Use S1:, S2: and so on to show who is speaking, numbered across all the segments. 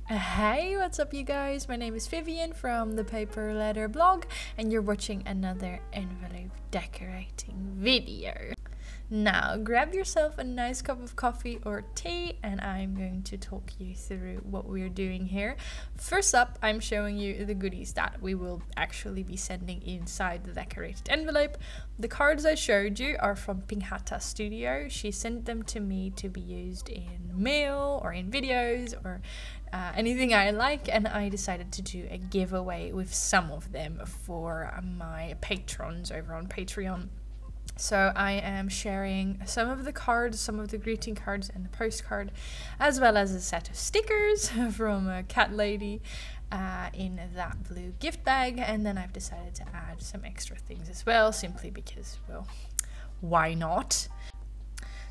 S1: Hey, what's up you guys? My name is Vivian from ThePaperLetterBlog and you're watching another envelope decorating video. Now grab yourself a nice cup of coffee or tea and I'm going to talk you through what we're doing here. First up, I'm showing you the goodies that we will actually be sending inside the decorated envelope. The cards I showed you are from Pinghatta Studio. She sent them to me to be used in mail or in videos or anything I like, and I decided to do a giveaway with some of them for my patrons over on Patreon. So I am sharing some of the cards, some of the greeting cards and the postcard, as well as a set of stickers from a cat lady in that blue gift bag. And then I've decided to add some extra things as well, simply because, well, why not?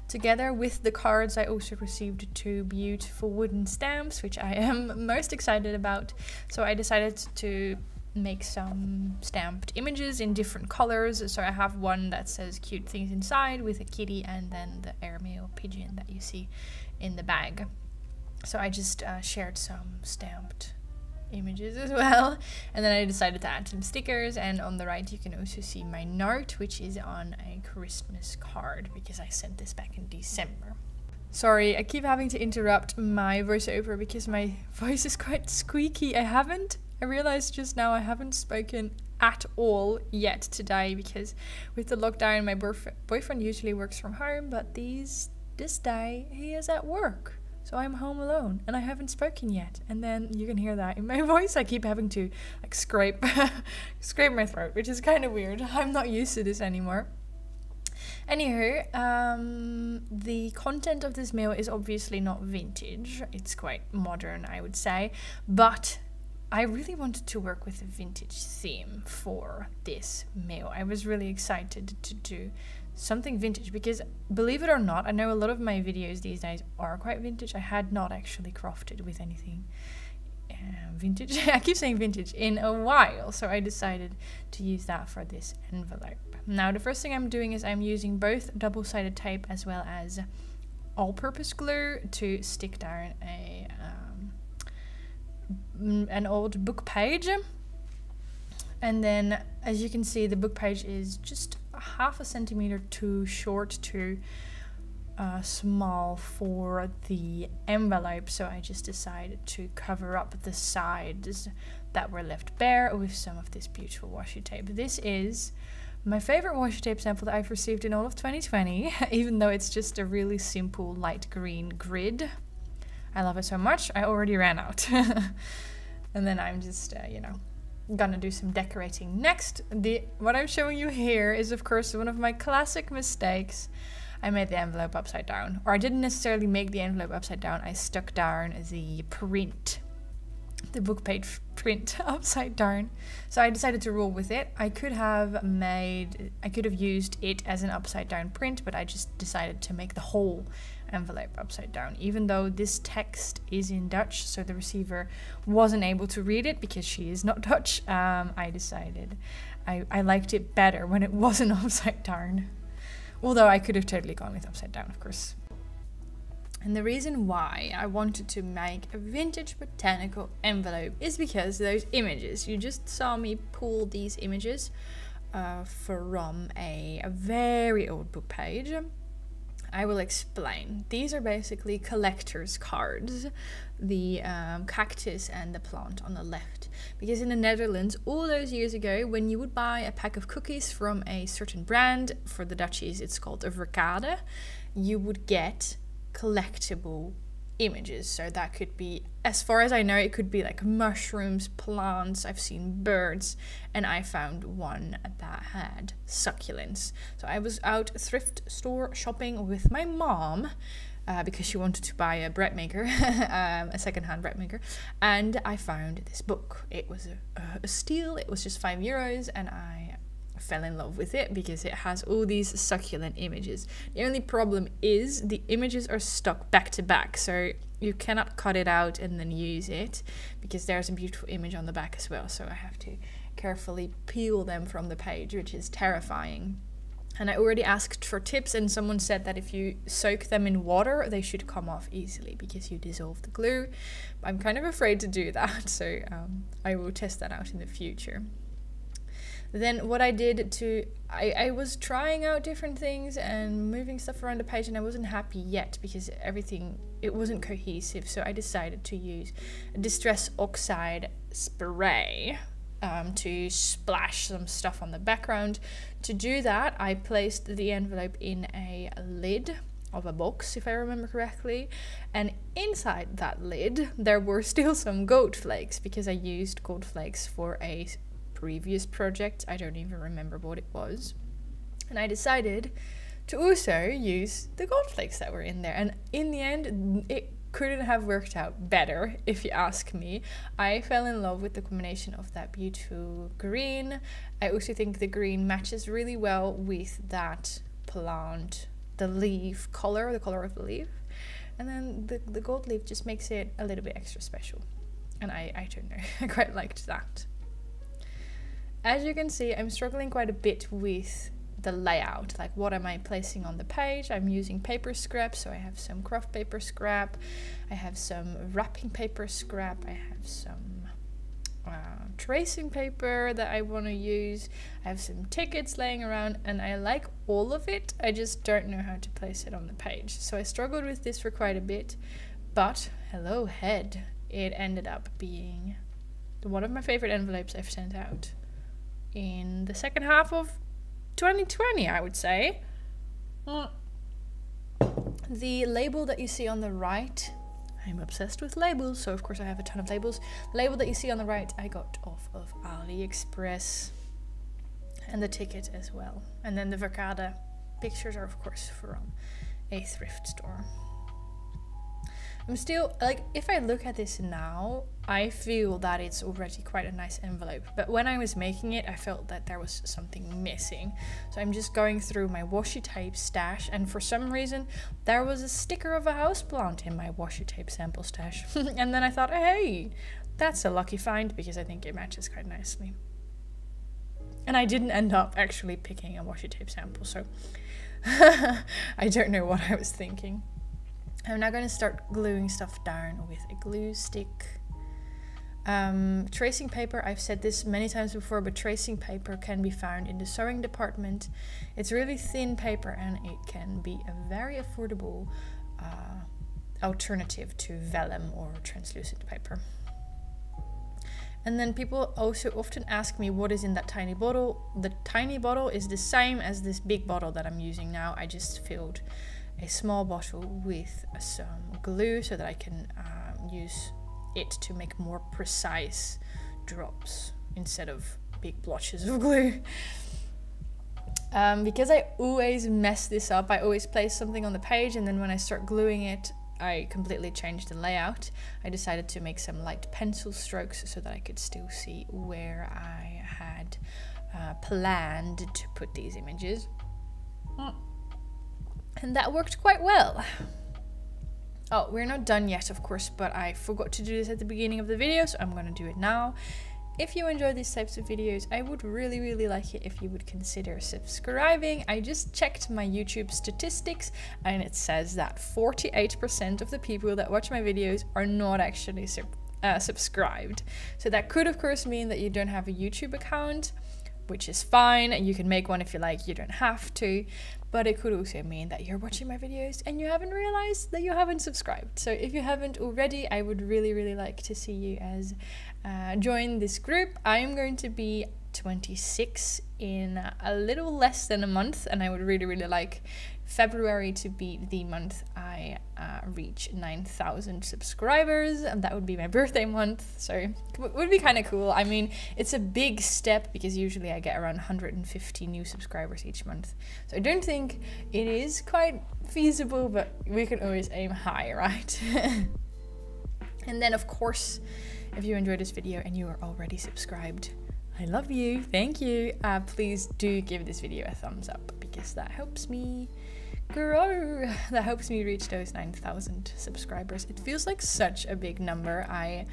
S1: Together with the cards, I also received 2 beautiful wooden stamps, which I am most excited about. So I decided to make some stamped images in different colors. So I have one that says cute things inside with a kitty and then the airmail pigeon that you see in the bag. So I just shared some stamped images as well, and then I decided to add some stickers. And on the right you can also see my note, which is on a Christmas card because I sent this back in December. Sorry, I keep having to interrupt my voiceover because my voice is quite squeaky. I realized just now I haven't spoken at all yet today because with the lockdown my boyfriend usually works from home, but this day he is at work. So I'm home alone and I haven't spoken yet. And then you can hear that in my voice. I keep having to like scrape my throat, which is kind of weird. I'm not used to this anymore. Anywho, the content of this mail is obviously not vintage. It's quite modern, I would say. But I really wanted to work with a vintage theme for this mail. I was really excited to do something vintage because, believe it or not, I know a lot of my videos these days are quite vintage. I had not actually crafted with anything vintage. I keep saying vintage in a while, so I decided to use that for this envelope. Now the first thing I'm doing is I'm using both double-sided tape as well as all-purpose glue to stick down an old book page. And then as you can see, the book page is just half a centimeter too short, too small for the envelope, so I just decided to cover up the sides that were left bare with some of this beautiful washi tape. This is my favorite washi tape sample that I've received in all of 2020, even though it's just a really simple light green grid. I love it so much. I already ran out. And then I'm just, gonna do some decorating next. What I'm showing you here is, of course, one of my classic mistakes. I made the envelope upside down. Or I didn't necessarily make the envelope upside down. I stuck down the print, the book page print upside down. So I decided to roll with it. I could have used it as an upside down print, but I just decided to make the whole envelope upside down, even though this text is in Dutch, so the receiver wasn't able to read it because she is not Dutch. I decided I liked it better when it wasn't upside down, although I could have totally gone with upside down, of course. And the reason why I wanted to make a vintage botanical envelope is because those images, you just saw me pull these images from a very old book page. I will explain. These are basically collector's cards, the cactus and the plant on the left. Because in the Netherlands, all those years ago, when you would buy a pack of cookies from a certain brand, for the Dutchies it's called a Verkade, you would get collectible images. So that could be, as far as I know, it could be like mushrooms, plants. I've seen birds, and I found one that had succulents. So I was out thrift store shopping with my mom because she wanted to buy a bread maker, a secondhand bread maker, and I found this book. It was a steal. It was just €5, and I fell in love with it because it has all these succulent images. The only problem is the images are stuck back to back, so you cannot cut it out and then use it because there's a beautiful image on the back as well, so I have to carefully peel them from the page, which is terrifying. And I already asked for tips, and someone said that if you soak them in water, they should come off easily because you dissolve the glue. I'm kind of afraid to do that, so I will test that out in the future. Then what I did I was trying out different things and moving stuff around the page, and I wasn't happy yet because it wasn't cohesive. So I decided to use Distress Oxide spray to splash some stuff on the background. To do that, I placed the envelope in a lid of a box, if I remember correctly, and inside that lid there were still some gold flakes, because I used gold flakes for a previous project. I don't even remember what it was, and I decided to also use the gold flakes that were in there, and in the end it couldn't have worked out better, if you ask me. I fell in love with the combination of that beautiful green. I also think the green matches really well with that plant, the leaf color, the color of the leaf, and then the gold leaf just makes it a little bit extra special, and I don't know, I quite liked that. As you can see, I'm struggling quite a bit with the layout, like what am I placing on the page. I'm using paper scrap, so I have some craft paper scrap, I have some wrapping paper scrap, I have some tracing paper that I want to use, I have some tickets laying around, and I like all of it, I just don't know how to place it on the page. So I struggled with this for quite a bit, but hello head, it ended up being one of my favorite envelopes I've sent out in the second half of 2020, I would say. The label that you see on the right, I'm obsessed with labels, so of course I have a ton of labels. The label that you see on the right I got off of Aliexpress, and the ticket as well. And then the Verkade pictures are of course from a thrift store. I'm still, like, if I look at this now, I feel that it's already quite a nice envelope. But when I was making it, I felt that there was something missing. So I'm just going through my washi tape stash, and for some reason, there was a sticker of a houseplant in my washi tape sample stash. And then I thought, hey, that's a lucky find, because I think it matches quite nicely. And I didn't end up actually picking a washi tape sample, so I don't know what I was thinking. I'm now going to start gluing stuff down with a glue stick. Tracing paper, I've said this many times before, but tracing paper can be found in the sewing department. It's really thin paper, and it can be a very affordable alternative to vellum or translucent paper. And then people also often ask me what is in that tiny bottle. The tiny bottle is the same as this big bottle that I'm using now. I just filled a small bottle with some glue so that I can use it to make more precise drops instead of big blotches of glue. Because I always mess this up, I always place something on the page, and then when I start gluing it, I completely changed the layout. I decided to make some light pencil strokes so that I could still see where I had planned to put these images. And that worked quite well. Oh, we're not done yet, of course, but I forgot to do this at the beginning of the video, so I'm gonna do it now. If you enjoy these types of videos, I would really like it if you would consider subscribing. I just checked my YouTube statistics, and it says that 48% of the people that watch my videos are not actually subscribed. So that could of course mean that you don't have a YouTube account, which is fine, and you can make one if you like, you don't have to. But it could also mean that you're watching my videos and you haven't realized that you haven't subscribed. So if you haven't already, I would really like to see you as join this group. I am going to be 26 in a little less than a month, and I would really like February to be the month I reach 9,000 subscribers, and that would be my birthday month, so it would be kind of cool. I mean, it's a big step because usually I get around 150 new subscribers each month, so I don't think it is quite feasible, but we can always aim high, right? And then of course, if you enjoyed this video and you are already subscribed, I love you, thank you. Please do give this video a thumbs up, because that helps me grow. That helps me reach those 9,000 subscribers. It feels like such a big number. I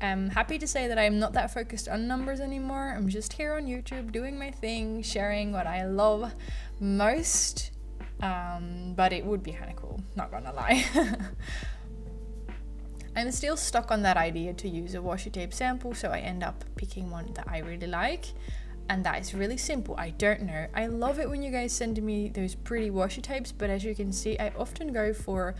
S1: I'm happy to say that I'm not that focused on numbers anymore. I'm just here on YouTube doing my thing, sharing what I love most. But it would be kind of cool, not gonna lie. I'm still stuck on that idea to use a washi tape sample, so I end up picking one that I really like. And that is really simple. I don't know. I love it when you guys send me those pretty washi tapes, but as you can see, I often go for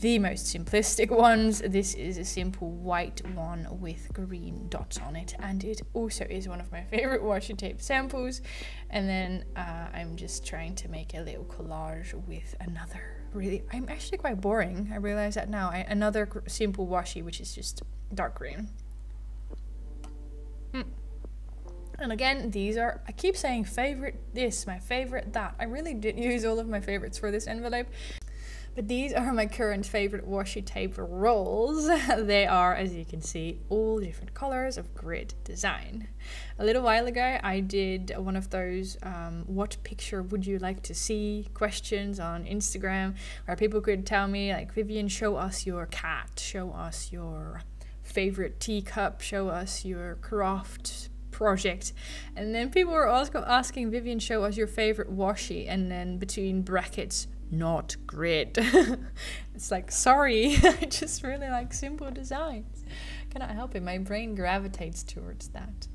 S1: the most simplistic ones. This is a simple white one with green dots on it, and it also is one of my favorite washi tape samples. And then I'm just trying to make a little collage with another I'm actually quite boring. I realize that now. Another simple washi, which is just dark green. And again, these are, I keep saying favorite this, my favorite that. I really did use all of my favorites for this envelope. But these are my current favorite washi tape rolls. They are, as you can see, all different colors of grid design. A little while ago, I did one of those what picture would you like to see questions on Instagram, where people could tell me, like, Vivian, show us your cat, show us your favorite teacup, show us your craft project. And then people were also asking, Vivian, show us your favorite washi, and then between brackets, not grid. It's like, sorry, I just really like simple designs. Cannot help it, my brain gravitates towards that.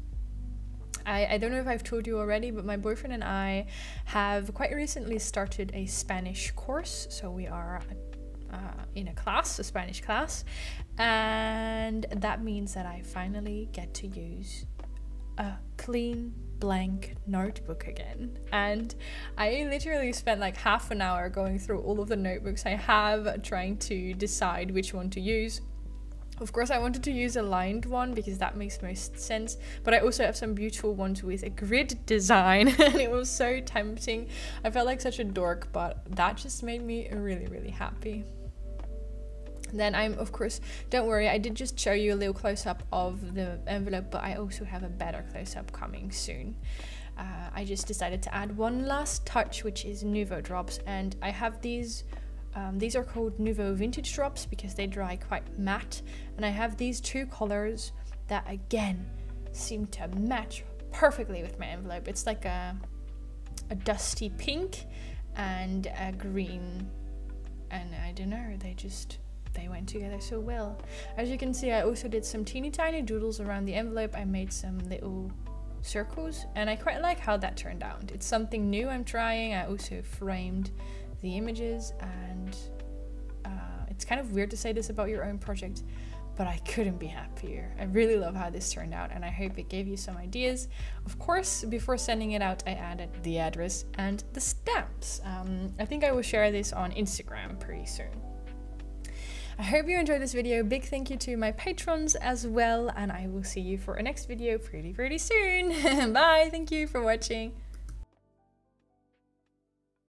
S1: I don't know if I've told you already, but my boyfriend and I have quite recently started a Spanish course. So we are in a Spanish class, and that means that I finally get to use a clean blank notebook again. And I literally spent like half an hour going through all of the notebooks I have, trying to decide which one to use. Of course, I wanted to use a lined one because that makes most sense, but I also have some beautiful ones with a grid design, and it was so tempting. I felt like such a dork, but that just made me really, really happy. Then of course, don't worry, I did just show you a little close-up of the envelope, but I also have a better close-up coming soon. I just decided to add one last touch, which is Nuvo Drops, and I have these are called Nuvo Vintage Drops because they dry quite matte, and I have these two colors that again seem to match perfectly with my envelope. It's like a dusty pink and a green, and I don't know, they went together so well. As you can see, I also did some teeny tiny doodles around the envelope. I made some little circles, and I quite like how that turned out. It's something new I'm trying. I also framed the images, and it's kind of weird to say this about your own project, but I couldn't be happier. I really love how this turned out, and I hope it gave you some ideas. Of course, before sending it out, I added the address and the stamps. I think I will share this on Instagram pretty soon. I hope you enjoyed this video. Big thank you to my patrons as well, and I will see you for a next video pretty soon. Bye, thank you for watching.